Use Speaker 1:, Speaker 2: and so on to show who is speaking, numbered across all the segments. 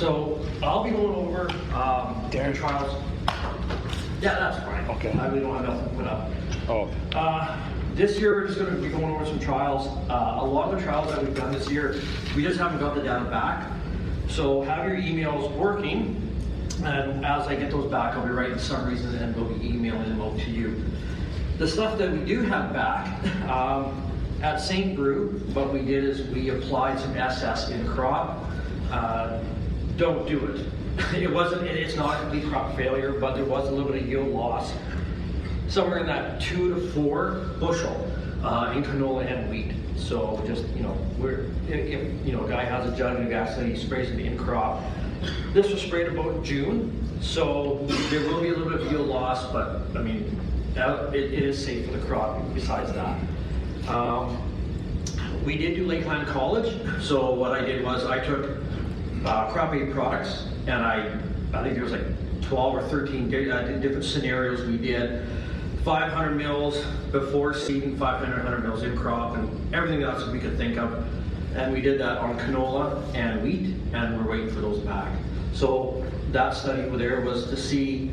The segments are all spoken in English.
Speaker 1: So I'll be going over Darren trials. Yeah, that's fine.
Speaker 2: Okay.
Speaker 1: I really don't have nothing to put up.
Speaker 2: Oh.
Speaker 1: This year we're just going to be going over some trials. A lot of the trials that we've done this year, we just haven't got the data back. So have your emails working, and as I get those back, I'll be writing summaries and then we'll be emailing them out to you. The stuff that we do have back, at St. Brew, what we did is we applied some SS in crop. Don't do it. It's not a complete crop failure, but there was a little bit of yield loss. Somewhere in that 2 to 4 bushel in canola and wheat. So just, if a guy has a jug of gas that he sprays it in crop. This was sprayed about June, so there will be a little bit of yield loss, but I mean, it is safe for the crop besides that. We did do Lakeland College, so what I did was I took crop aid products, and I think there was like 12 or 13 different scenarios we did. 500 mils before seeding, 500 mils in crop, and everything else we could think of. And we did that on canola and wheat, and we're waiting for those back. So that study over there was to see,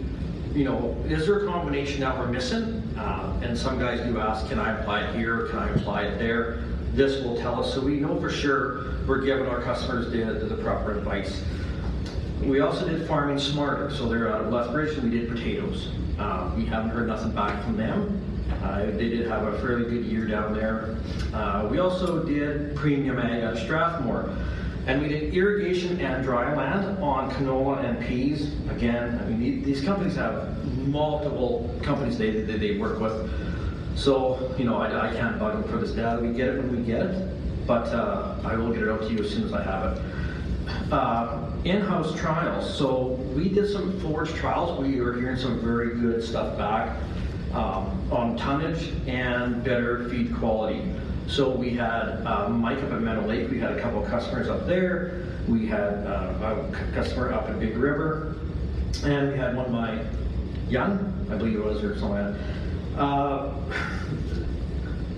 Speaker 1: is there a combination that we're missing? And some guys do ask, can I apply it here, or can I apply it there? This will tell us, so we know for sure we're giving our customers the proper advice. We also did Farming Smarter, so they're out of Lethbridge, and we did potatoes. We haven't heard nothing back from them. They did have a fairly good year down there. We also did Premium Ag at Strathmore, and we did irrigation and dry land on canola and peas. Again, I mean, these companies have multiple companies they work with. So, I can't bug them for this data. We get it when we get it, but I will get it out to you as soon as I have it. In-house trials. So we did some forage trials. We were hearing some very good stuff back on tonnage and better feed quality. So we had Mike up at Meadow Lake. We had a couple of customers up there. We had a customer up at Big River, and we had one by Young, I believe it was, or something like that.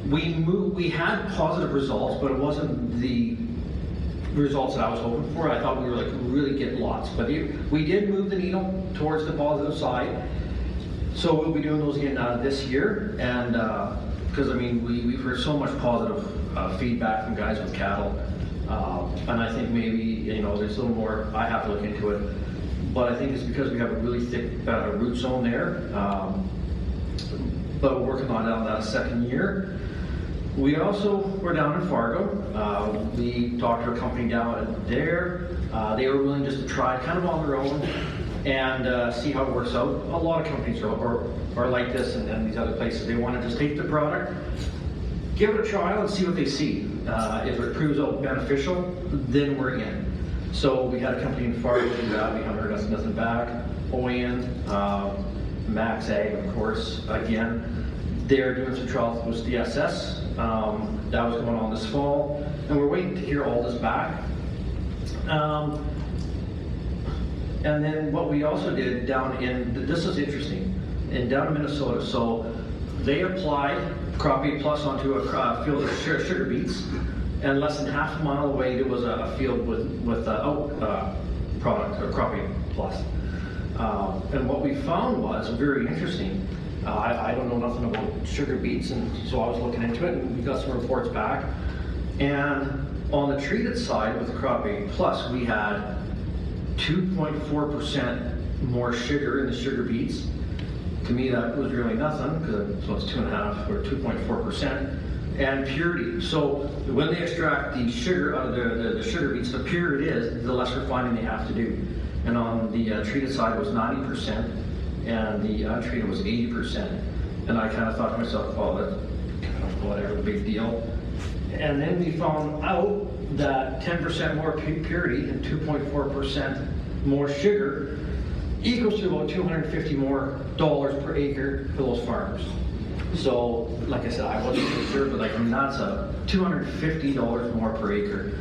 Speaker 1: We had positive results, but it wasn't the results that I was hoping for. I thought we were really getting lots, but we did move the needle towards the positive side. So we'll be doing those again this year, and because we've heard so much positive feedback from guys with cattle, and I think maybe there's a little more. I have to look into it, but I think it's because we have a really thick root zone there. But we're working on that second year. We also were down in Fargo. We talked to a company down there. They were willing just to try kind of on their own and see how it works out. A lot of companies are like this and these other places. They want to just take the product, give it a trial and see what they see. If it proves out beneficial, then we're in. So we had a company in Fargo do that. We haven't heard nothing back. OAN, Max Ag, of course, again. They're doing some trials with DSS. That was going on this fall, and we're waiting to hear all this back. And then what we also did down in, this is interesting, down in Minnesota. So they applied Crop Aid Plus onto a field of sugar beets, and less than half a mile away there was a field with product, or Crop Aid Plus. And what we found was very interesting. I don't know nothing about sugar beets, and so I was looking into it, and we got some reports back. And on the treated side with the Crop Aid Plus, we had 2.4% more sugar in the sugar beets. To me, that was really nothing, so it's 2.5 or 2.4%. And purity. So when they extract the sugar out of the sugar beets, the purer it is, the less refining they have to do. And on the treated side it was 90%, and the untreated was 80%. And I kind of thought to myself, well, that's kind of whatever, big deal. And then we found out that 10% more purity and 2.4% more sugar equals to about $250 more per acre for those farmers. So, like I said, I wasn't really sure, but that's a $250 more per acre.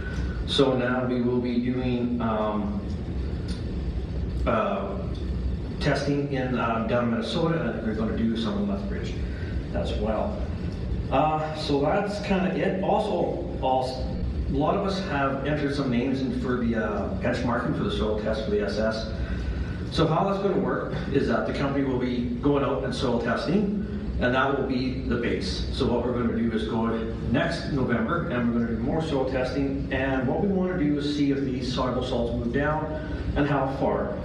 Speaker 1: So now we will be doing testing in down in Minnesota, and I think we're going to do some in Lethbridge as well. So that's kind of it. Also, a lot of us have entered some names in for the benchmarking for the soil test for the SS. So how that's going to work is that the company will be going out and soil testing, and that will be the base. So what we're going to do is go next November, and we're going to do more soil testing, and what we want to do is see if these soluble salts move down and how far.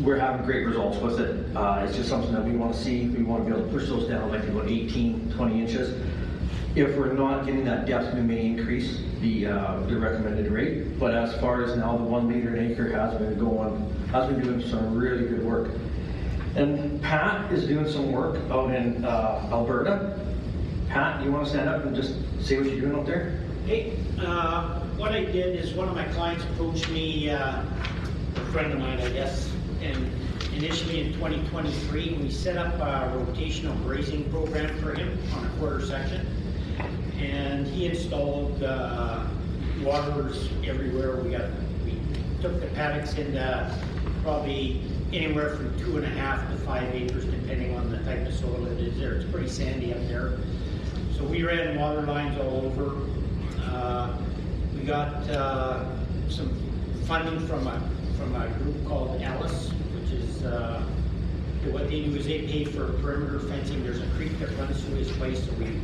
Speaker 1: We're having great results with it. It's just something that we want to see. We want to be able to push those down like about 18, 20 inches. If we're not getting that depth, we may increase the recommended rate. But as far as now, the 1 liter an acre has been doing some really good work. And Pat is doing some work out in Alberta. Pat, you want to stand up and just say what you're doing out there?
Speaker 2: Hey, what I did is one of my clients approached me, a friend of mine, I guess, and initially in 2023, we set up a rotational grazing program for him on a quarter section. And he installed waters everywhere. We took the paddocks into probably anywhere from 2.5 to 5 acres, depending on the type of soil it is there. It's pretty sandy up there. So we ran water lines all over. We got some funding from a group called Alice, which is what they do is they pay for perimeter fencing. There's a creek that runs through his place, so we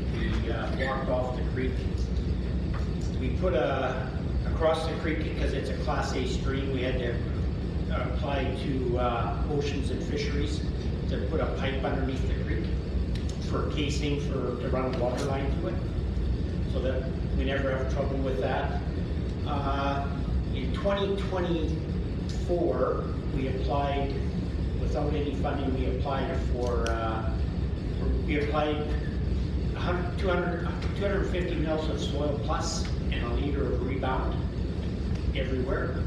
Speaker 2: blocked off the creek. We put across the creek, because it's a Class A stream, we had to apply to Oceans and Fisheries to put a pipe underneath the creek for casing to run a water line to it, so that we never have trouble with that. In 2024, we applied, without any funding, we applied 250 mils of soil plus and a liter of rebound everywhere.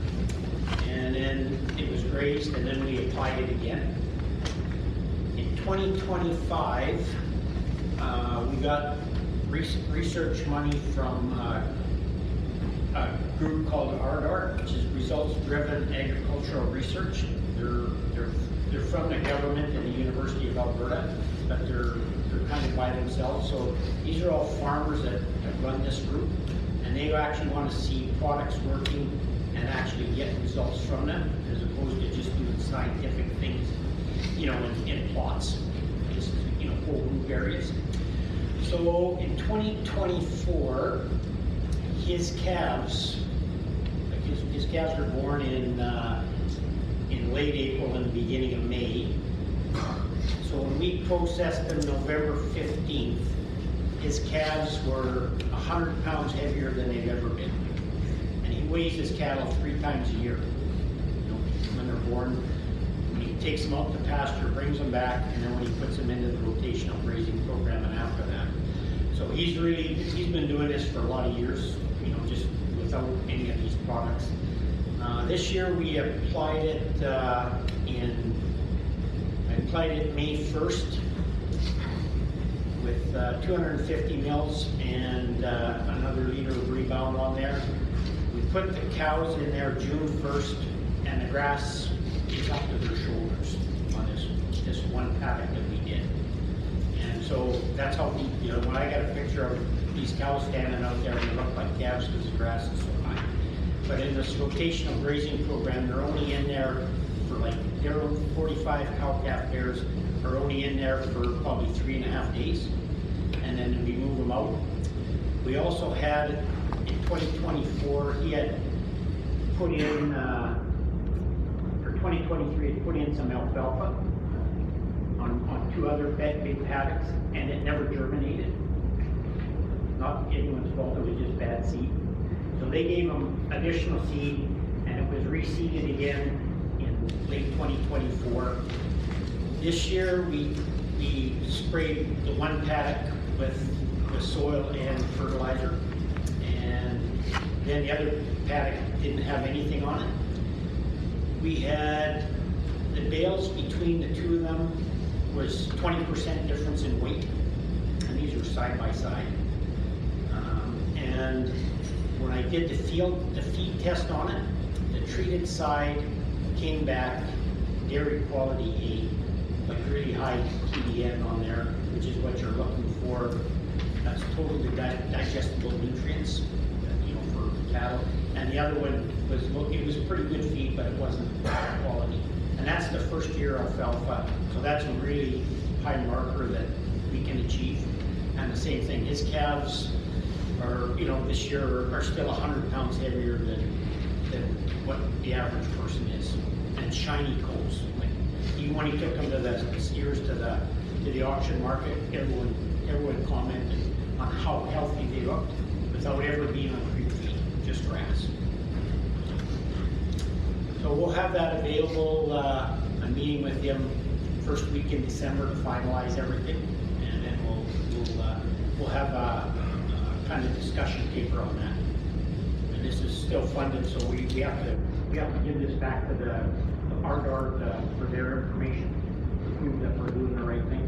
Speaker 2: And then it was grazed, and then we applied it again. In 2025, we got research money from a group called RDAR, which is Results Driven Agricultural Research. They're from the government and the University of Alberta, but they're kind of by themselves. So these are all farmers that have run this group, and they actually want to see products working and actually get results from them, as opposed to just doing scientific things, in plots, just whole group areas. So in 2024, his calves were born in late April and the beginning of May. So when we processed them November 15th, his calves were 100 pounds heavier than they've ever been. And he weighs his cattle 3 times a year. When they're born, he takes them out to pasture, brings them back, and then when he puts them into the rotational grazing program and after that. So he's been doing this for a lot of years, just without any of these products. This year we applied it May 1st with 250 mils and another liter of rebound on there. We put the cows in there June 1st, and the grass is up to their shoulders on this one paddock that we did. And so that's how when I got a picture of these cows standing out there, they look like calves because the grass is so high. But in this rotational grazing program, they're only in there for their 45 cow-calf pairs are only in there for probably 3.5 days, and then we move them out. We also had, in 2024, he had put in, for 2023, he put in some alfalfa on 2 other big paddocks, and it never germinated. Not anyone's fault, it was just bad seed. So they gave him additional seed, and it was reseeded again in late 2024. This year we sprayed the one paddock with soil and fertilizer, and then the other paddock didn't have anything on it. We had the bales between the 2 of them was 20% difference in weight, and these are side by side. And when I did the feed test on it, the treated side came back dairy quality A, like really high TDN on there, which is what you're looking for. That's totally digestible nutrients. cattle. And the other one was, it was pretty good feed, but it wasn't quality. And that's the first year alfalfa, so that's a really high marker that we can achieve. And the same thing, his calves are, you know, this year are still 100 pounds heavier than what the average person is. And shiny coats. Like, even when he took them to the steers to the auction market, everyone commented on how healthy they looked without ever being on creep feed, just grass. So we'll have that available. I'm meeting with him first week in December to finalize everything, and then we'll have a kind of discussion paper on that. And this is still funded, so we have to give this back to the RDAR for their information to prove that we're doing the right thing.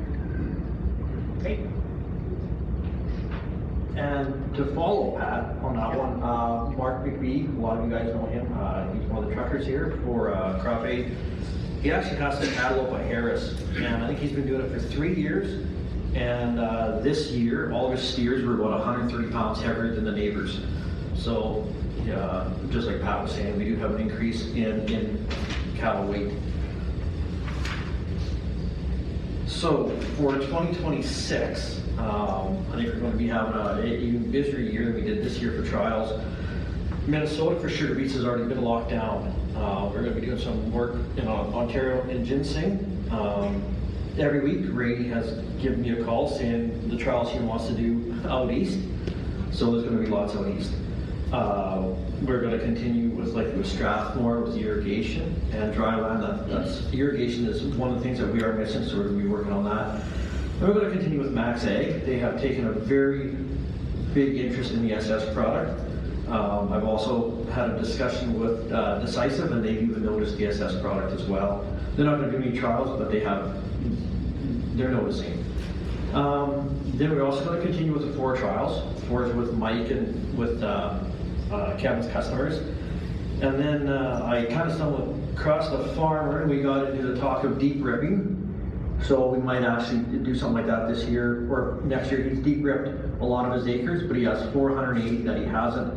Speaker 2: Okay.
Speaker 1: And to follow Pat on that one, Mark McBee, a lot of you guys know him. He's one of the truckers here for Crop Aid. He actually has some cattle up at Harris, and I think he's been doing it for 3 years. And this year, all of his steers were about 130 pounds heavier than the neighbors. So, just like Pat was saying, we do have an increase in cattle weight. So for 2026, I think we're going to be having an even busier year than we did this year for trials. Minnesota for sugar beets has already been locked down. We're going to be doing some work in Ontario in ginseng. Every week, Ray has given me a call saying the trials he wants to do out east. So there's going to be lots out east. We're going to continue with Strathmore with irrigation and dry land. That's irrigation is one of the things that we are missing, so we're going to be working on that. And we're going to continue with Max Ag. They have taken a very big interest in the SS product. I've also had a discussion with Decisive, and they've even noticed the SS product as well. They're not going to do any trials, but they're noticing. Then we're also going to continue with the 4 trials. 4 is with Mike and with Kevin's customers. And then I kind of stumbled across the farmer, and we got into the talk of deep ripping. So we might actually do something like that this year or next year. He's deep ripped a lot of his acres, but he has 480 that he hasn't.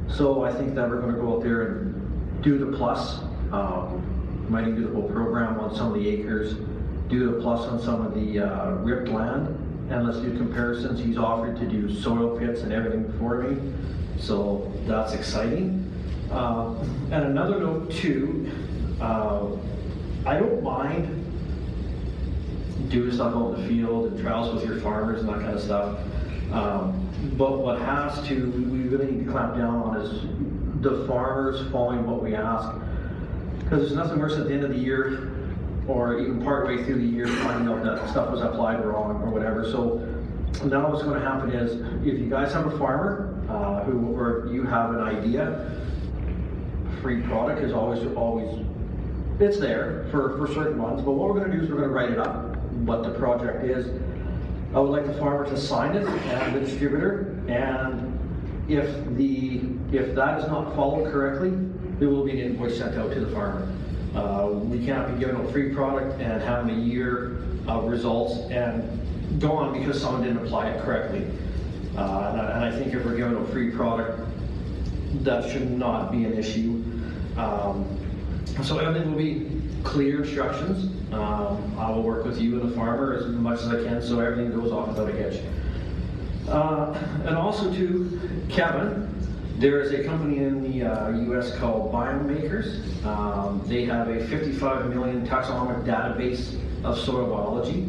Speaker 1: So I think that we're going to go out there and do the plus. Might even do the whole program on some of the acres, do the plus on some of the ripped land, and let's do comparisons. He's offered to do soil pits and everything for me, so that's exciting. And another note too, I don't mind doing stuff out in the field and trials with your farmers and that kind of stuff. But what we really need to clamp down on is the farmers following what we ask. Because there's nothing worse at the end of the year or even partway through the year finding out that stuff was applied wrong or whatever. So now what's going to happen is if you guys have a farmer or you have an idea, free product is always it's there for certain ones. But what we're going to do is we're going to write it up, what the project is. I would like the farmer to sign it and the distributor, and if that is not followed correctly, there will be an invoice sent out to the farmer. We can't be giving a free product and having a year of results and go on because someone didn't apply it correctly. And I think if we're giving a free product, that should not be an issue. So everything will be clear instructions. I will work with you and the farmer as much as I can so everything goes off without a hitch. And also to Kevin, there is a company in the US called Biomakers. They have a 55 million taxonomic database of soil biology.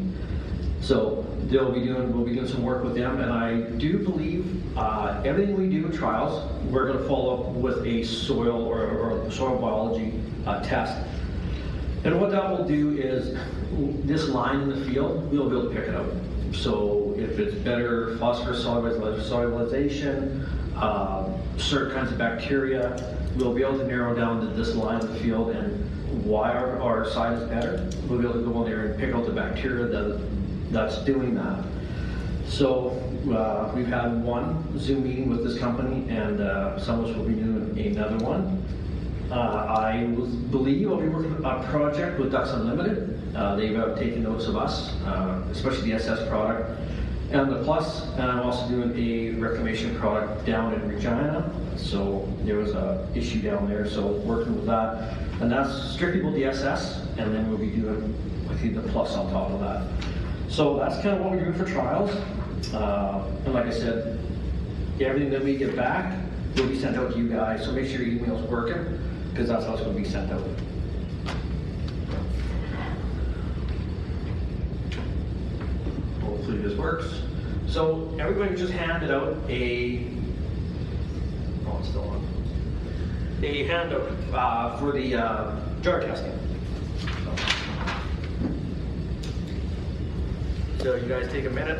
Speaker 1: So we'll be doing some work with them, and I do believe everything we do in trials, we're going to follow up with a soil or soil biology test. And what that will do is this line in the field, we'll be able to pick it out. So if it's better phosphorus solubilization, certain kinds of bacteria, we'll be able to narrow down to this line in the field and why our side is better. We'll be able to go in there and pick out the bacteria that's doing that. So we've had one Zoom meeting with this company, and some of us will be doing another one. I believe I'll be working on a project with Ducks Unlimited. They've taken notes of us, especially the SS product. And the plus, and I'm also doing a reclamation product down in Regina. So there was a issue down there, so working with that. And that's strictly with the SS, and then we'll be doing, I think, the plus on top of that. So that's kind of what we're doing for trials. And like I said, everything that we get back will be sent out to you guys. So make sure your email's working, because that's how it's going to be sent out. Hopefully this works. So everybody just handed out a, oh, it's still on, a handout for the jar testing. So you guys take a minute.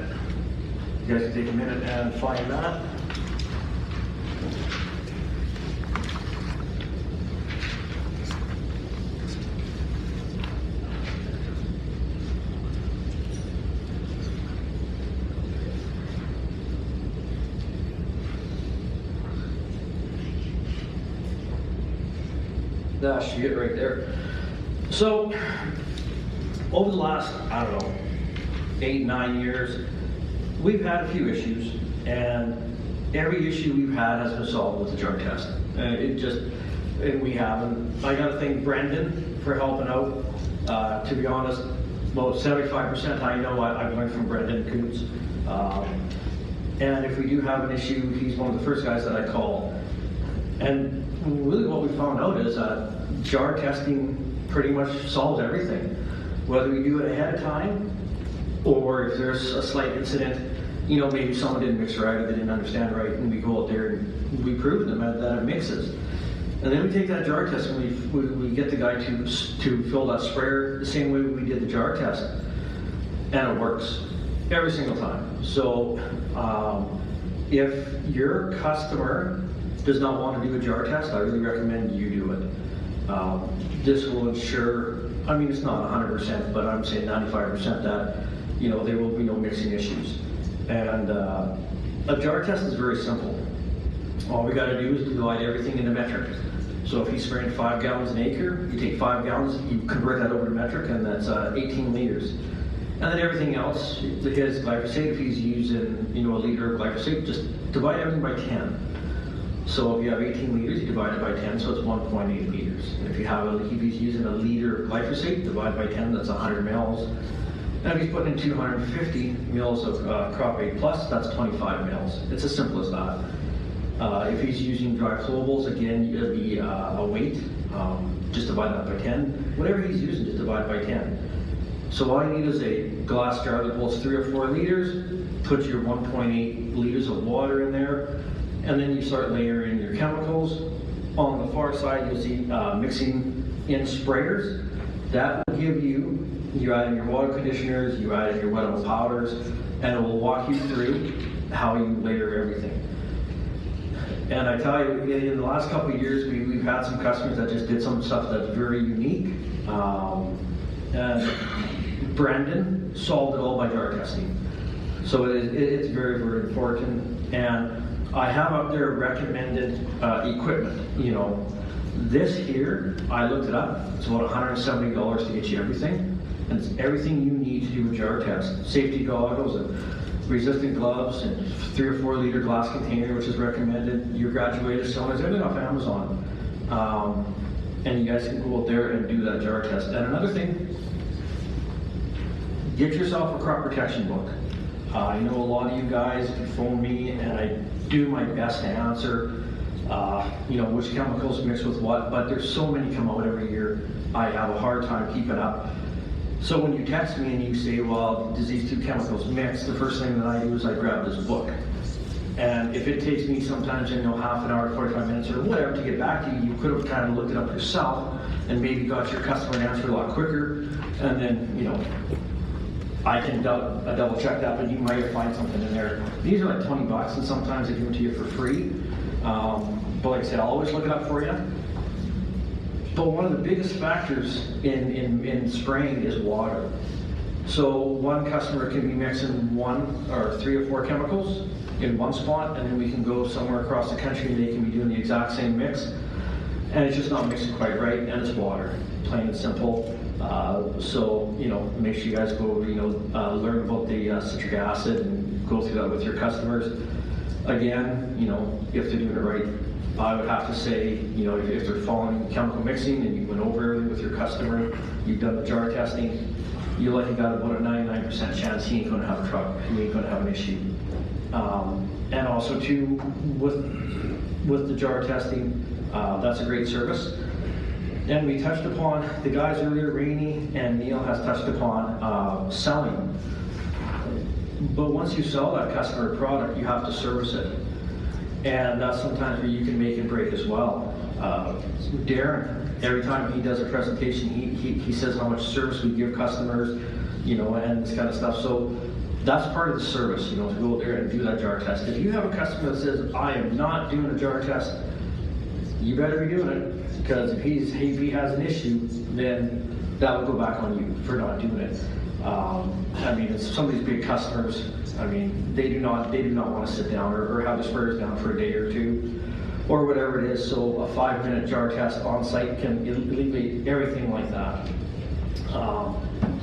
Speaker 1: You guys can take a minute and find that. That should get right there. So, over the last, I don't know, 8-9 years, we've had a few issues, and every issue we've had has been solved with the jar test. And we haven't. I got to thank Brendan for helping out. To be honest, about 75% I know I've learned from Brendan Coots. And if we do have an issue, he's one of the first guys that I call. And really what we found out is that jar testing pretty much solves everything. Whether we do it ahead of time, or if there's a slight incident, you know, maybe someone didn't mix right, or they didn't understand right, and we go out there and we prove to them that it mixes. And then we take that jar test and we get the guy to fill that sprayer the same way we did the jar test. And it works every single time. So if your customer does not want to do a jar test, I really recommend you do it. This will ensure, I mean, it's not 100%, but I'm saying 95% that, you know, there will be no mixing issues. And a jar test is very simple. All we got to do is divide everything into metric. So if he's spraying 5 gallons an acre, you take 5 gallons, you convert that over to metric, and that's 18 liters. And then everything else, his glyphosate, if he's using, you know, a liter of glyphosate, just divide everything by 10. So if you have 18 liters, you divide it by 10, so it's 1.8 liters. And if he's using a liter of glyphosate, divide by 10, that's 100 mils. And if he's putting in 250 mils of Crop 8 Plus, that's 25 mils. It's as simple as that. If he's using dry flowables, again, it'll be a weight. Just divide that by 10. Whatever he's using, just divide by 10. So all you need is a glass jar that holds 3 or 4 liters. Put your 1.8 liters of water in there, and then you start layering your chemicals. On the far side, you'll see mixing in sprayers. That will give you add in your water conditioners, you add in your wettable powders, and it will walk you through how you layer everything. And I tell you, in the last couple of years, we've had some customers that just did some stuff that's very unique. And Brendan solved it all by jar testing. So it's very, very important. And I have up there recommended equipment. You know, this here, I looked it up. It's about $170 to get you everything. And it's everything you need to do a jar test. Safety goggles and resistant gloves and 3 or 4 liter glass container, which is recommended. Your graduated cylinders, everything off Amazon. And you guys can go out there and do that jar test. And another thing, get yourself a crop protection book. I know a lot of you guys phone me, and I do my best to answer, you know, which chemicals mix with what, but there's so many come out every year, I have a hard time keeping up. So when you text me and you say, well, does these 2 chemicals mix, the first thing that I do is I grab this book. And if it takes me sometimes, you know, half an hour, 45 minutes, or whatever to get back to you, you could have kind of looked it up yourself and maybe got your customer an answer a lot quicker. And then, you know, I can double check that, but you might find something in there. These are like 20 bucks, and sometimes they give them to you for free. But like I said, I'll always look it up for you. But one of the biggest factors in spraying is water. So one customer can be mixing 1 or 3 or 4 chemicals in one spot, and then we can go somewhere across the country and they can be doing the exact same mix. And it's just not mixing quite right, and it's water, plain and simple. So, you know, make sure you guys go, you know, learn about the citric acid and go through that with your customers. Again, you know, if they're doing it right, I would have to say, you know, if they're following chemical mixing and you went over everything with your customer, you've done the jar testing, you likely got about a 99% chance he ain't gonna have a truck, he ain't gonna have an issue. And also too, with the jar testing, that's a great service. And we touched upon, the guys earlier, Rainey and Neil has touched upon selling. But once you sell that customer product, you have to service it. And that's sometimes where you can make and break as well. Darren, every time he does a presentation, he says how much service we give customers, you know, and this kind of stuff. So that's part of the service, you know, to go out there and do that jar test. If you have a customer that says, I am not doing a jar test, you better be doing it, because if he has an issue, then that will go back on you for not doing it. I mean, it's some of these big customers, I mean, they do not want to sit down or have the sprayers down for a day or two, or whatever it is. So a 5-minute jar test on site can alleviate everything like that.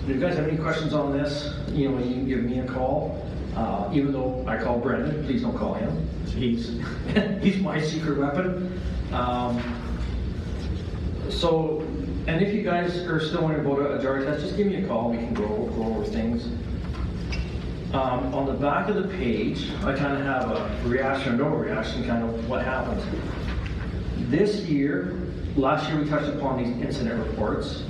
Speaker 1: If you guys have any questions on this, you know, you can give me a call. Even though I call Brendan, please don't call him. He's my secret weapon. And if you guys are still wondering about a jar test, just give me a call. We can go over things. On the back of the page, I kind of have a reaction or no reaction, kind of what happened. Last year we touched upon these incident reports.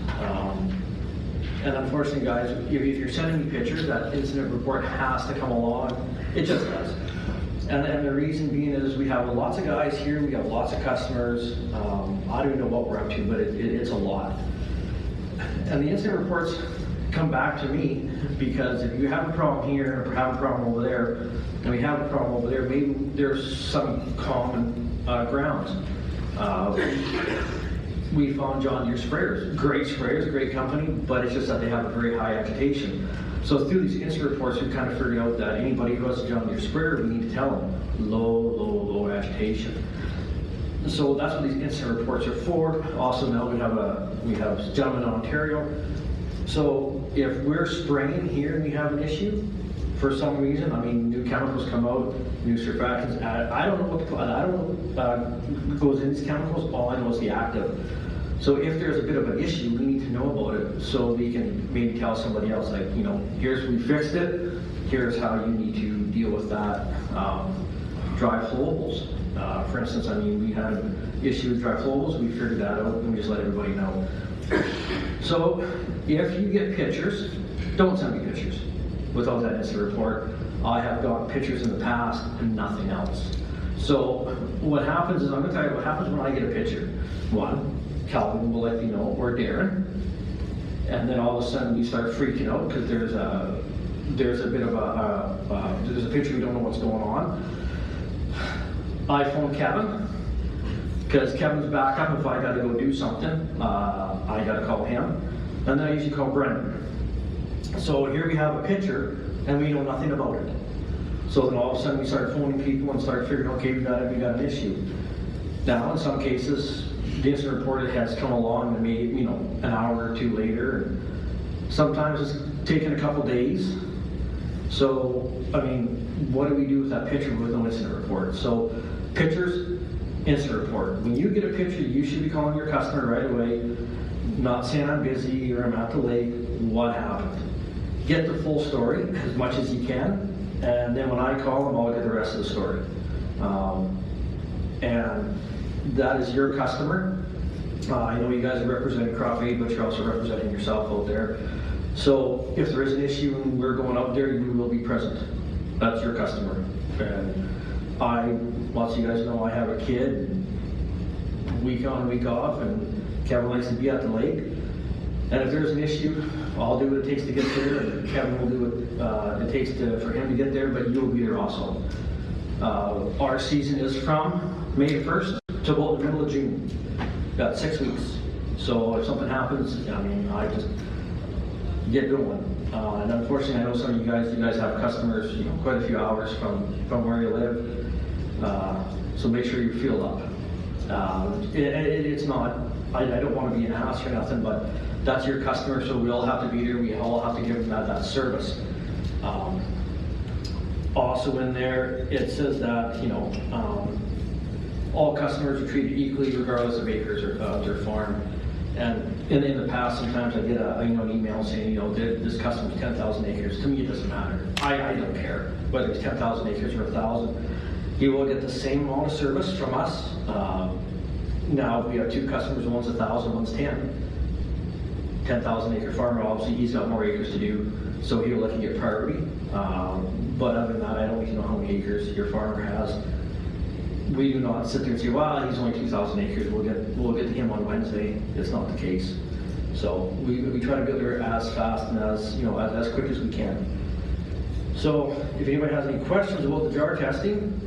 Speaker 1: And unfortunately, guys, if you're sending me pictures, that incident report has to come along. It just does. And the reason being is we have lots of guys here, we have lots of customers. I don't even know what we're up to, but it's a lot. And the incident reports come back to me because if you have a problem here or have a problem over there, and we have a problem over there, maybe there's some common grounds. We found John Deere sprayers, great company, but it's just that they have a very high agitation. So through these incident reports, we kind of figured out that anybody who has a John Deere sprayer, we need to tell them low agitation. So that's what these incident reports are for. Also now we have a gentleman in Ontario. So if we're spraying here and we have an issue for some reason, I mean, new chemicals come out, new surfactants added. I don't know what goes in these chemicals. All I know is the active. So if there's a bit of an issue, we need to know about it so we can maybe tell somebody else, like, you know, we fixed it, here's how you need to deal with that. Dry flowables. For instance, I mean, we had an issue with dry flowables, we figured that out and we just let everybody know. So if you get pictures, don't send me pictures without that incident report. I have gotten pictures in the past and nothing else. So what happens is, I'm going to tell you what happens when I get a picture. One, Calvin will let you know, or Darren, and then all of a sudden we start freaking out because there's a bit of there's a picture we don't know what's going on. I phone Kevin because Kevin's back up. If I got to go do something, I got to call him, and then I usually call Brendan. So here we have a picture and we know nothing about it. So then all of a sudden we start phoning people and start figuring, okay, we got an issue. Now in some cases, the incident report has come along and maybe, you know, an hour or two later. And sometimes it's taken a couple days. So, I mean, what do we do with that picture with no incident report? So, pictures, incident report. When you get a picture, you should be calling your customer right away, not saying I'm busy or I'm at the lake, what happened. Get the full story as much as you can, and then when I call them, I'll get the rest of the story. And that is your customer. I know you guys are representing Crop Aid, but you're also representing yourself out there. So if there is an issue and we're going up there, you will be present. That's your customer. And lots of you guys know I have a kid, week on, week off, and Kevin likes to be at the lake. And if there's an issue, I'll do what it takes to get there, and Kevin will do what it takes for him to get there, but you'll be there also. Our season is from May 1st to about the middle of June. Got 6 weeks. So if something happens, I mean, I just get going. And unfortunately, I know some of you guys have customers, you know, quite a few hours from where you live. So make sure you fuel up. It's not, I don't want to be an ass or nothing, but that's your customer, so we all have to be there. We all have to give them that service. Also in there, it says that, all customers are treated equally regardless of acres or their farm. And in the past, sometimes I get an email saying, this customer's 10,000 acres. To me, it doesn't matter. I don't care whether it's 10,000 acres or 1,000. He will get the same amount of service from us. Now, if we have two customers, one's 1,000, one's 10,000 acre farmer, obviously he's got more acres to do, so he'll let you get priority. But other than that, I don't need to know how many acres your farmer has. We do not sit there and say, well, he's only 2,000 acres, we'll get to him on Wednesday. It's not the case. So we try to build there as fast and as quick as we can. So if anybody has any questions about the jar testing,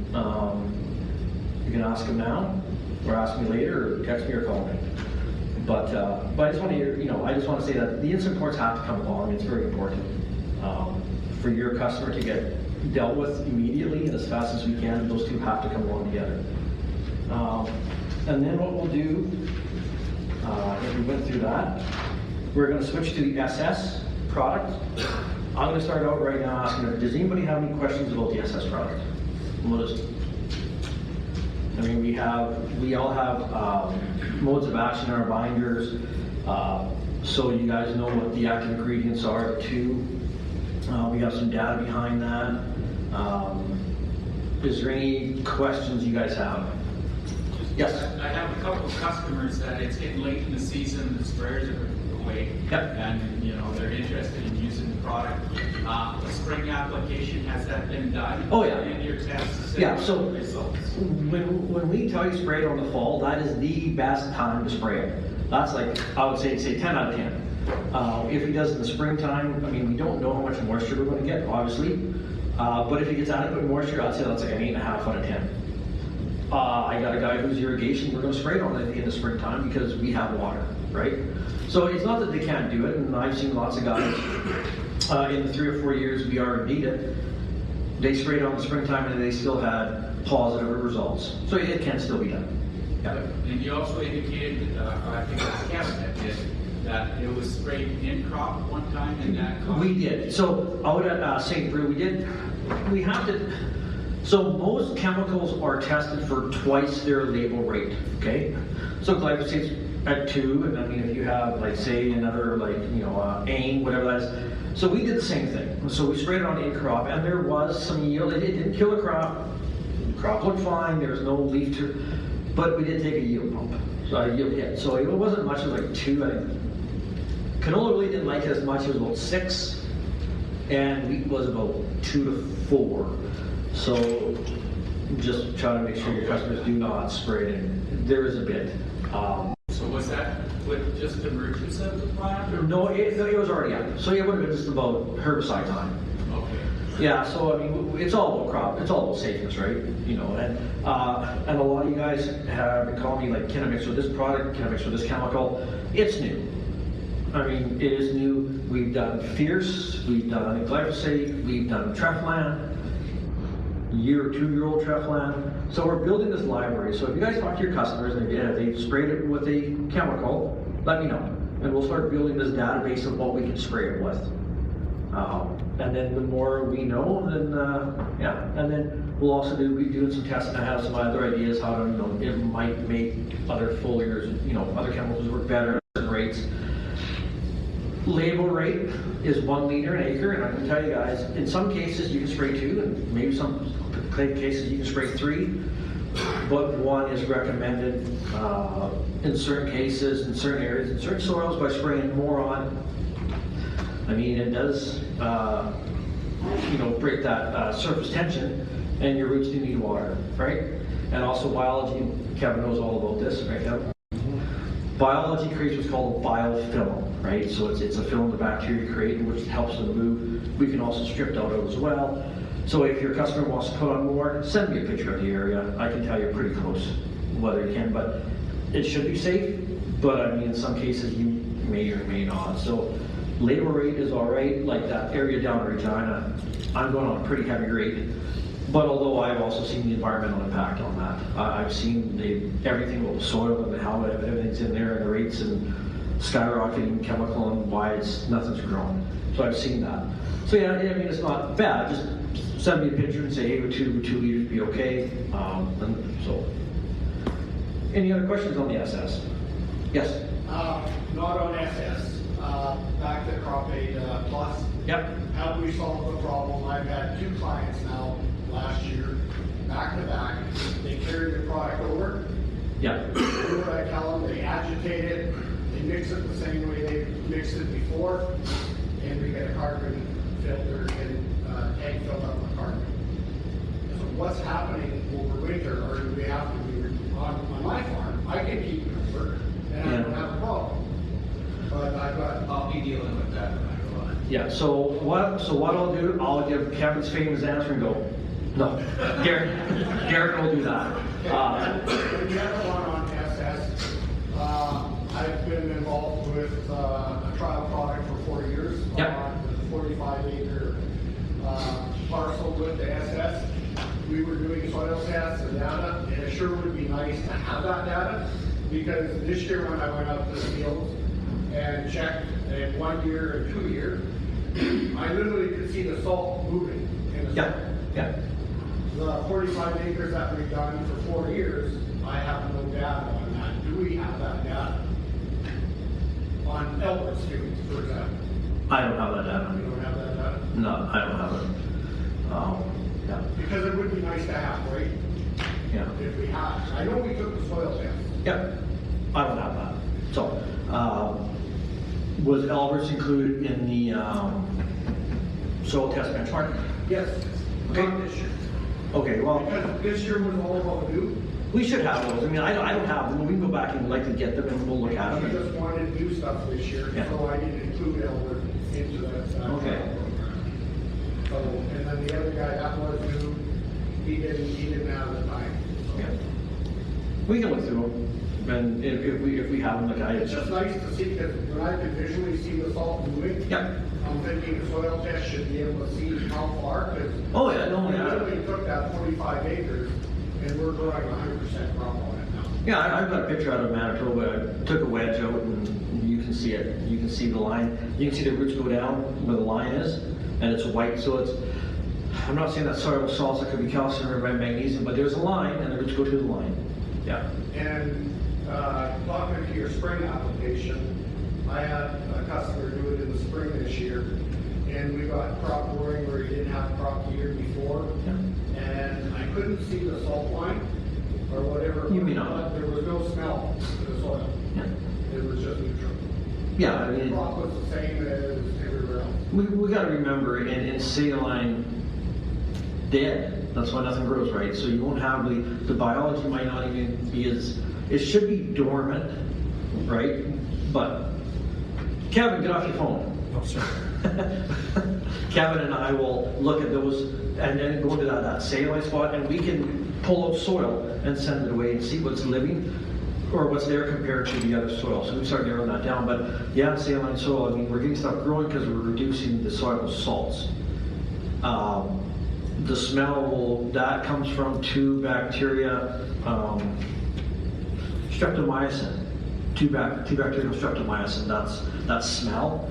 Speaker 1: you can ask them now, or ask me later, or text me or call me. But I just want to say that the instant reports have to come along. It's very important for your customer to get dealt with immediately and as fast as we can. Those two have to come along together. And then what we'll do, if we went through that, we're going to switch to the SS product. I'm going to start out right now asking, does anybody have any questions about the SS product? We all have modes of action in our binders, so you guys know what the active ingredients are too. We have some data behind that. Is there any questions you guys have? Yes?
Speaker 3: I have a couple of customers that it's getting late in the season, the sprayers are away, and they're interested in using the product. The spring application, has that been done?
Speaker 1: Oh yeah.
Speaker 3: In your tests?
Speaker 1: Yeah, so
Speaker 3: results?
Speaker 1: when we tell you spray it on the fall, that is the best time to spray it. That's like, I would say 10 out of 10. If he does it in the springtime, we don't know how much moisture we're going to get, obviously. But if he gets adequate moisture, I'd say that's like an 8.5 out of 10. I got a guy who's irrigation, we're going to spray it on it in the springtime because we have water, right? So it's not that they can't do it, and I've seen lots of guys in the 3 or 4 years we already did it, they sprayed on the springtime and they still had positive results. So it can still be done. Yeah.
Speaker 3: And you also indicated, I think it was Kevin that did, that it was sprayed in crop one time and that caused...
Speaker 1: We did. So out at St. Brew, so most chemicals are tested for twice their label rate, okay? So glyphosate's at 2, and if you have, say, another, AIM, whatever that is. So we did the same thing. So we sprayed it on in crop, and there was some yield. It didn't kill the crop. The crop looked fine. There was no leaf but we did take a yield bump. So a yield hit. So it wasn't much, it was like 2, I think. Canola really didn't like it as much. It was about 6, and wheat was about 2 to 4. So just try to make sure your customers do not spray it in. There is a bit.
Speaker 3: So was that with just emergence of the plant? Or?
Speaker 1: No, it was already out. So it would have been just about herbicide time.
Speaker 3: Okay.
Speaker 1: Yeah, so it's all about crop. It's all about safeness, right? And a lot of you guys have been calling me can I mix with this product? Can I mix with this chemical? It's new. It is new. We've done Fierce, we've done glyphosate, we've done Treflan, 1 or 2 year old Treflan. So we're building this library. So if you guys talk to your customers and they've sprayed it with a chemical, let me know. And we'll start building this database of what we can spray it with. And then the more we know, then and then we'll also be doing some testing. I have some other ideas how to, it might make other foliars, other chemicals work better at certain rates. Label rate is 1 liter an acre, and I can tell you guys, in some cases you can spray 2, and maybe some cases you can spray 3, but 1 is recommended in certain cases, in certain areas, in certain soils by spraying more on. It does, break that surface tension, and your roots do need water, right? And also biology, Kevin knows all about this, right, Kevin? Biology creates what's called a biofilm, right? So it's a film the bacteria create, which helps them move. We can also strip that out as well. So if your customer wants to put on more, send me a picture of the area. I can tell you pretty close whether you can, but it should be safe. But in some cases you may or may not. So label rate is all right, like that area down in Regina, I'm going on a pretty heavy rate. But although I've also seen the environmental impact on that, I've seen everything about the soil and how everything's in there and the rates, and skyrocketing chemical and why nothing's growing. So I've seen that. So yeah, I mean, it's not bad. Just send me a picture and say, hey, would 2 liters be okay? And so, any other questions on the SS? Yes?
Speaker 4: Not on SS. Back to crop aid plus.
Speaker 1: Yep.
Speaker 4: How do we solve the problem? I've had 2 clients now last year, back to back. They carry the product over.
Speaker 1: Yeah.
Speaker 4: Do what I tell them, they agitate it, they mix it the same way they mixed it before, and we get a carbon filter and tank filled up with carbon. So what's happening over winter, or do we have to be on my farm? I can keep it over, and I don't have a problem. But I've got,
Speaker 3: I'll be dealing with that when I go on.
Speaker 1: Yeah, so what I'll do, I'll give Kevin's famous answer and go, no, Derek will do that.
Speaker 4: when you have one on SS, I've been involved with a trial product for 4 years.
Speaker 1: Yep.
Speaker 4: On the 45-acre parcel with the SS. We were doing soil tests and data, and it sure would be nice to have that data, because this year when I went out to the fields and checked in 1 year and 2 year, I literally could see the salt moving in the soil.
Speaker 1: Yeah.
Speaker 4: The 45 acres that we've done for 4 years, I have no data on that. Do we have that data? On Elbert fields, for example.
Speaker 1: I don't have that data.
Speaker 4: We don't have that data?
Speaker 1: No, I don't have it. Yeah.
Speaker 4: Because it would be nice to have, right?
Speaker 1: Yeah.
Speaker 4: If we had. I know we took the soil test.
Speaker 1: Yep. I don't have that. So, was Alberts included in the soil test benchmark?
Speaker 4: Yes.
Speaker 1: Okay.
Speaker 4: Not this year.
Speaker 1: Okay, well,
Speaker 4: Because this year was all about new.
Speaker 1: we should have those. I mean, I don't have them. We can go back and like to get them and we'll look at
Speaker 4: We
Speaker 1: them.
Speaker 4: just wanted new stuff this year,
Speaker 1: Yeah.
Speaker 4: so I didn't include Elbert into that.
Speaker 1: Okay.
Speaker 4: So, and then the other guy, that was new, he didn't have the time. So.
Speaker 1: Yeah. We can look through them, and if we have them, like I.
Speaker 4: It's just nice to see, because when I can visually see the salt moving,
Speaker 1: Yep.
Speaker 4: I'm thinking the soil test should be able to see how far, because
Speaker 1: Oh yeah, no,
Speaker 4: we
Speaker 1: yeah.
Speaker 4: literally took that 45 acres, and we're growing 100% crop on it now.
Speaker 1: Yeah, I've got a picture out of Manitoba. I took a wedge out and you can see it. You can see the line. You can see the roots go down where the line is, and it's white. So it's, I'm not saying that soluble salts, that could be calcium or magnesium, but there's a line and the roots go to the line. Yeah.
Speaker 4: And talking to your spring application, I had a customer do it in the spring this year, and we got crop growing where he didn't have crop the year before,
Speaker 1: Yeah.
Speaker 4: and I couldn't see the salt line, or whatever.
Speaker 1: You mean not?
Speaker 4: There was no smell to the soil.
Speaker 1: Yeah.
Speaker 4: It was just neutral.
Speaker 1: Yeah, I
Speaker 4: The
Speaker 1: mean,
Speaker 4: crop was the same as everywhere else.
Speaker 1: we got to remember in saline, dead. That's why nothing grows, right? So you won't have the biology might not even be as, it should be dormant, right? But Kevin, get off your phone.
Speaker 5: Oh, sorry.
Speaker 1: Kevin and I will look at those and then go to that saline spot, and we can pull out soil and send it away and see what's living or what's there compared to the other soil. So we start narrowing that down. But yeah, saline soil, I mean, we're getting stuff growing because we're reducing the soluble salts. The smell, that comes from 2 bacteria, streptomycin. 2 bacterial streptomycin, that's smell.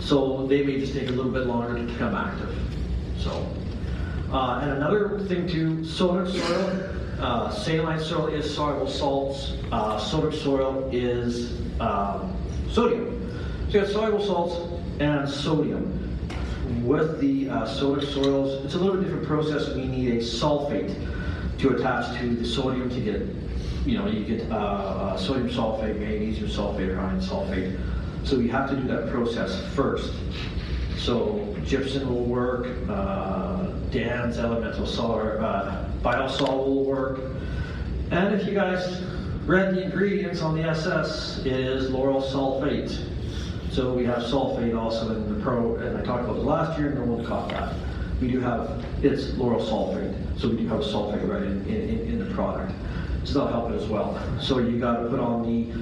Speaker 1: So they may just take a little bit longer to become active. So, and another thing too, Sodic soil, saline soil is soluble salts, Sodic soil is sodium. So you have soluble salts and sodium. With the Sodic soils, it's a little bit different process. We need a sulfate to attach to the sodium to get, you get sodium sulfate, magnesium sulfate, or iron sulfate. So we have to do that process first. So gypsum will work, Dan's elemental biosol will work. And if you guys read the ingredients on the SS, it is lauryl sulfate. So we have sulfate also in the Pro, and I talked about it last year, and no one caught that. We do have, it's lauryl sulfate, so we do have a sulfate right in the product. So that'll help it as well. So you got to put on the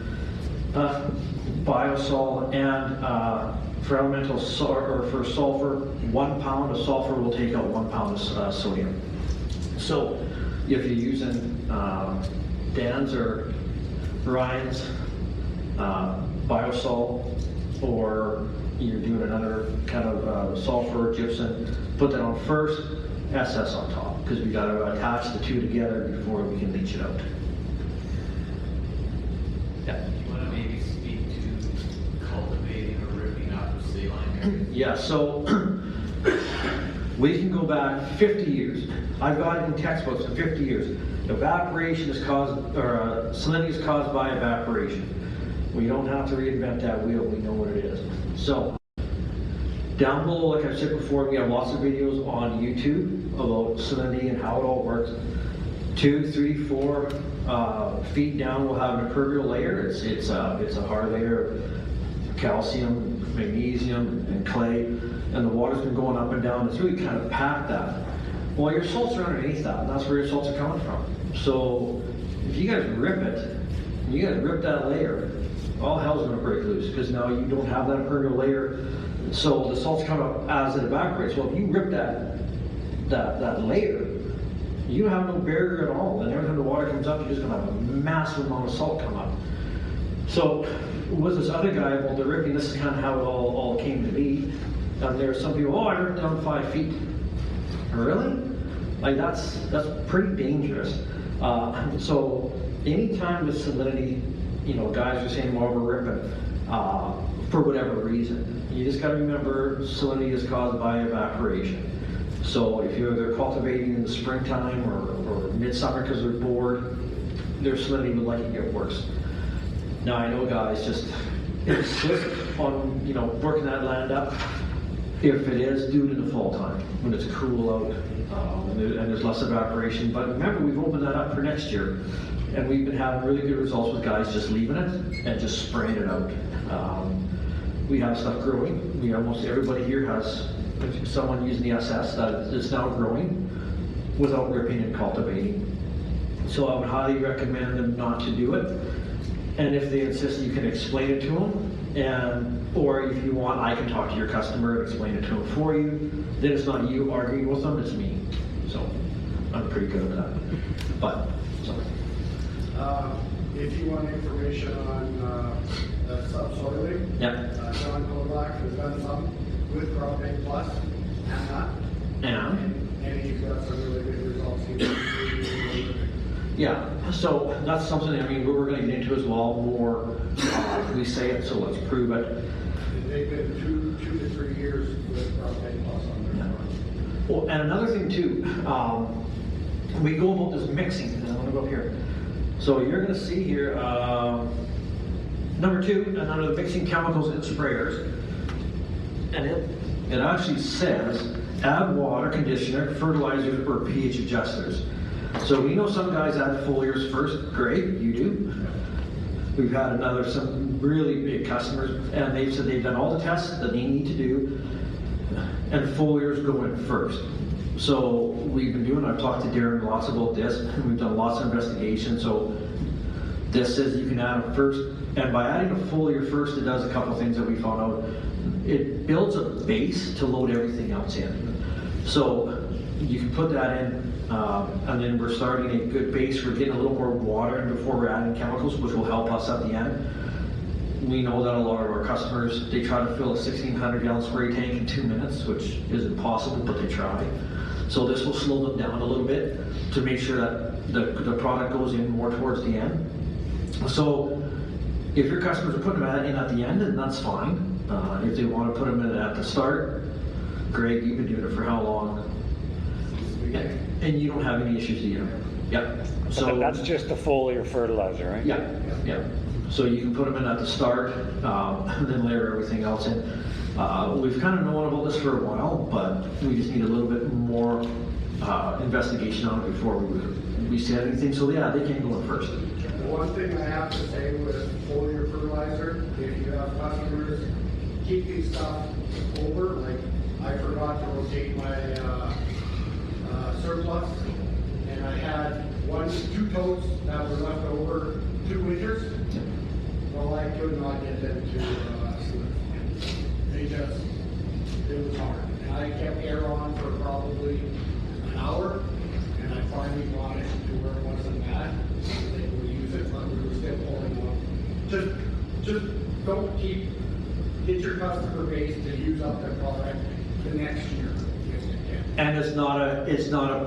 Speaker 1: biosol, and for elemental or for sulfur, 1 pound of sulfur will take out 1 pound of sodium. So if you're using Dan's or Ryan's biosol, or you're doing another kind of sulfur, gypsum, put that on first, SS on top, because we got to attach the two together before we can leach it out. Yeah.
Speaker 5: You want to maybe speak to cultivating or ripping up saline?
Speaker 1: Yeah, so we can go back 50 years. I've got it in textbooks in 50 years. Evaporation is caused, or salinity is caused by evaporation. We don't have to reinvent that wheel, we know what it is. So, down below, like I said before, we have lots of videos on YouTube about salinity and how it all works. 2, 3, 4 feet down, we'll have an impermeable layer. It's a hard layer of calcium, magnesium, and clay, and the water's been going up and down. It's really kind of packed that. Well, your salts are underneath that, and that's where your salts are coming from. So, if you guys rip it, and you guys rip that layer, all hell's going to break loose, because now you don't have that impermeable layer, so the salts come up as it evaporates. Well, if you rip that layer, you have no barrier at all, and every time the water comes up, you're just going to have a massive amount of salt come up. So with this other guy about the ripping, this is kind of how it all came to be. And there are some people, oh, I ripped down 5 feet. Really? Like that's pretty dangerous. So anytime with salinity, you know, guys are saying, well, we're ripping for whatever reason. You just got to remember salinity is caused by evaporation. So if you're cultivating in the springtime or midsummer because they're bored, their salinity will likely get worse. Now I know guys just insist on, you know, working that land up. If it is, do it in the fall time when it's cool out and there's less evaporation. But remember, we've opened that up for next year, and we've been having really good results with guys just leaving it and just spraying it out. We have stuff growing. Almost everybody here has someone using the SS that is now growing without ripping and cultivating. So I would highly recommend them not to do it. And if they insist, you can explain it to them. Or if you want, I can talk to your customer and explain it to them for you. Then it's not you arguing with them, it's me. So I'm pretty good at that. But, so.
Speaker 4: If you want information on subsoiling,
Speaker 1: Yeah.
Speaker 4: John Kodlak has done some with Crop A Plus and that. And he's got some really good results.
Speaker 1: Yeah, so that's something, I mean, we're going to get into as well more. We say it, so let's prove it.
Speaker 4: They've been 2 to 3 years with Crop A Plus on their farm.
Speaker 1: Well, and another thing too, we go about this mixing, and I want to go up here. So you're going to see here, number 2, and under the mixing chemicals and sprayers, and it actually says add water, conditioner, fertilizers, or pH adjusters. So we know some guys add foliars first. Great, you do. We've had some really big customers, and they've said they've done all the tests that they need to do, and foliars go in first. So we've been doing, I've talked to Darren lots about this, and we've done lots of investigation. So this says you can add them first, and by adding a foliar first, it does a couple of things that we found out. It builds a base to load everything else in. So you can put that in, and then we're starting a good base. We're getting a little more water in before we're adding chemicals, which will help us at the end. We know that a lot of our customers, they try to fill a 1,600 gallon spray tank in 2 minutes, which is impossible, but they try. So this will slow them down a little bit to make sure that the product goes in more towards the end. So if your customers are putting them in at the end, then that's fine. If they want to put them in at the start, Greg, you've been doing it for how long? And you don't have any issues either. Yep. So
Speaker 6: that's just the foliar fertilizer, right?
Speaker 1: Yeah, yeah. So you can put them in at the start, and then layer everything else in. We've kind of known about this for a while, but we just need a little bit more investigation on it before we say anything. So yeah, they can go in first.
Speaker 4: The one thing I have to say with foliar fertilizer, if you have customers keeping stuff over, like I forgot to rotate my surplus, and I had 2 totes that were left over 2 winters. Well, I could not get them to it was hard. And I kept air on for probably an hour, and I finally got it to where it wasn't bad. They would use it, but we were still pulling on. Just don't get your customer base to use up their product the next year. Yes, they can.
Speaker 1: And it's not a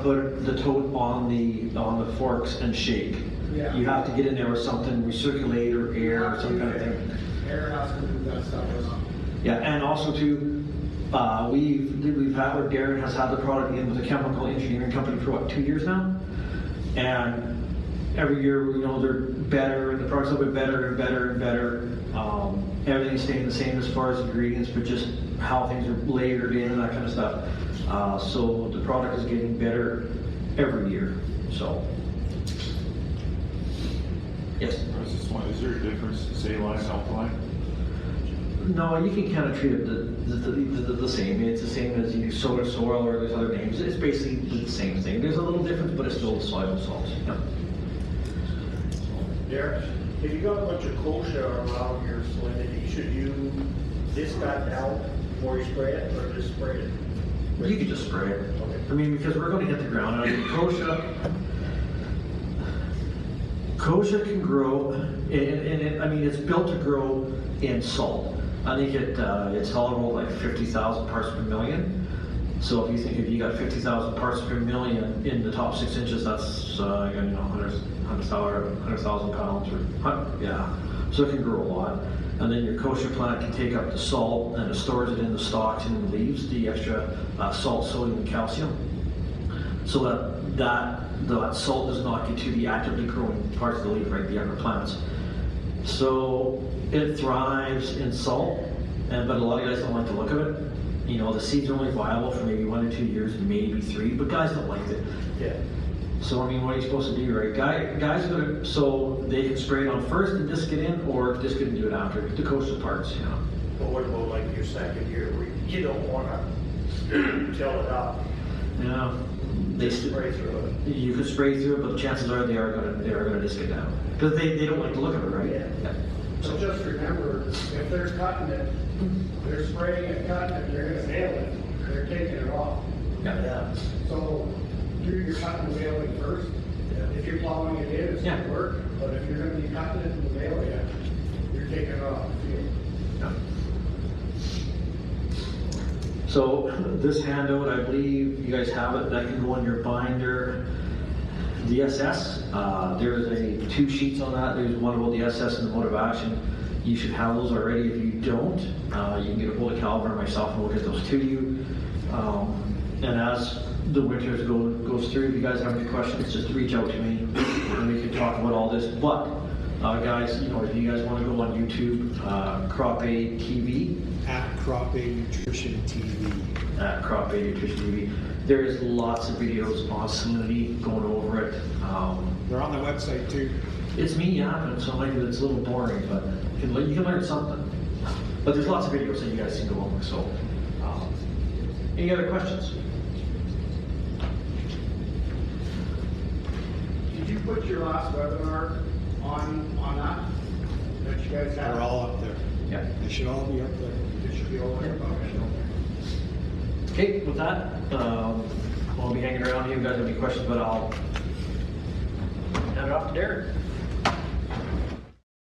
Speaker 1: put the tote on the forks and shake.
Speaker 4: Yeah.
Speaker 1: You have to get in there with something, recirculate or air or some kind of thing.
Speaker 4: Air has to do that stuff as well.
Speaker 1: Yeah, and also too, we've had, or Darren has had the product in with a chemical engineering company for what, 2 years now? And every year, you know, they're better, and the product's a little bit better and better and better. Everything's staying the same as far as ingredients, but just how things are layered in and that kind of stuff. So the product is getting better every year, so. Yes?
Speaker 7: I was just wondering, is there a difference, saline, alkaline?
Speaker 1: No, you can kind of treat it the same. It's the same as you use Sodic soil or there's other names. It's basically the same thing. There's a little difference, but it's still the soluble salts. Yep.
Speaker 8: Derek, if you got a bunch of kochia around your salinity, should you disc that down before you spray it, or just spray it?
Speaker 1: You can just spray it.
Speaker 8: Okay.
Speaker 1: I mean, because we're going to hit the ground. I mean, kochia can grow, and I mean, it's built to grow in salt. I think it's tolerable like 50,000 parts per million. So if you got 50,000 parts per million in the top 6 inches, that's 100,000 pounds yeah. So it can grow a lot. And then your kochia plant can take up the salt and it stores it in the stalks and in the leaves, the extra salt, sodium, and calcium. So that salt does not get to the actively growing parts of the leaf, right, the younger plants. So it thrives in salt, but a lot of guys don't like the look of it. You know, the seeds are only viable for maybe 1 to 2 years, maybe 3, but guys don't like it.
Speaker 8: Yeah.
Speaker 1: So I mean, what are you supposed to do, right? Guys gonna, so they can spray it on first and disc it in, or disc it and do it after, the coastal parts, you know.
Speaker 8: But what about like your second year where you don't wanna till it up?
Speaker 1: Yeah,
Speaker 8: Just spray through it.
Speaker 1: you could spray through it, but chances are they are gonna disc it down. Because they don't like the look of it, right?
Speaker 8: Yeah.
Speaker 4: So just remember, if they're cutting it, they're spraying and cutting it, they're gonna nail it, they're taking it off.
Speaker 8: Yeah.
Speaker 4: So do your cutting and baling first.
Speaker 8: Yeah.
Speaker 4: If you're plowing it in, it's gonna
Speaker 1: Yeah.
Speaker 4: work, but if you're gonna be cutting it and baling it, you're taking it off the field.
Speaker 1: Yeah. So this handout, I believe you guys have it, that can go in your binder. The SS, there's 2 sheets on that. There's one about the SS and the mode of action. You should have those already. If you don't, you can get a hold of Calvin or myself and we'll get those to you. And as the winters goes through, if you guys have any questions, just reach out to me and we can talk about all this. But guys, you know, if you guys want to go on YouTube, Crop Aid TV,
Speaker 9: At Crop Aid Nutrition TV.
Speaker 1: at Crop Aid Nutrition TV. There is lots of videos on salinity going over it.
Speaker 9: They're on the website too.
Speaker 1: It's me yapping, so maybe it's a little boring, but you can learn something. But there's lots of videos that you guys can go over. So, any other questions?
Speaker 4: Did you put your last webinar on that you guys have?
Speaker 9: They're all up there.
Speaker 1: Yeah.
Speaker 9: They should all be up there.
Speaker 4: It should be all there.
Speaker 1: Okay, with that, I'll be hanging around here. If you guys have any questions, but I'll hand it off to Darren.